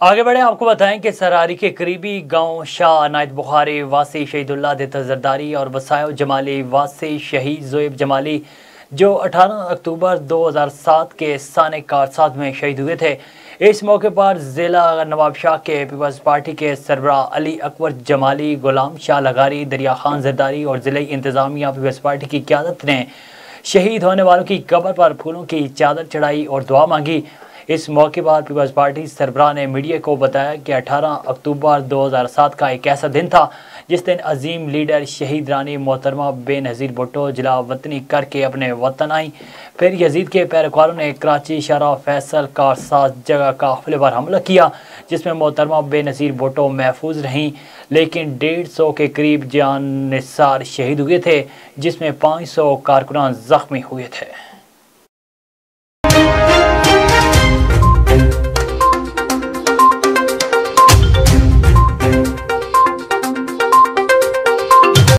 आगे बढ़े आपको बताएं कि सरारी के करीबी गांव शाह अनायत बुखारी वासी शहीदुल्लाह देता जरदारी और वसायो जमाली वासी शहीद जोएब जमाली जो 18 अक्टूबर 2007 के साने कारसाद में शहीद हुए थे। इस मौके पर ज़िला नवाबशाह के पीपल्स पार्टी के सरबराह अली अकबर जमाली, गुलाम शाह लगारी, दरिया खान जरदारी और ज़िले इंतज़ामिया पीपल्स पार्टी की क़यादत ने शहीद होने वालों की कब्र पर फूलों की चादर चढ़ाई और दुआ मांगी। इस मौके पर पीपल्स पार्टी सरबराह ने मीडिया को बताया कि 18 अक्टूबर 2007 का एक ऐसा दिन था जिस दिन अजीम लीडर शहीद रानी मोहतरमा बेनज़ीर भुट्टो जिला वतनी करके अपने वतन आई। फिर यजीद के पैरोकारों ने कराची, शरा, फैसल, कारसाज जगह काफिले पर हमला किया जिसमें मोहतरमा बेनज़ीर भुट्टो महफूज रहीं, लेकिन 150 के करीब जान निसार शहीद हुए थे जिसमें 500 कारकुनान ज़ख्मी हुए थे।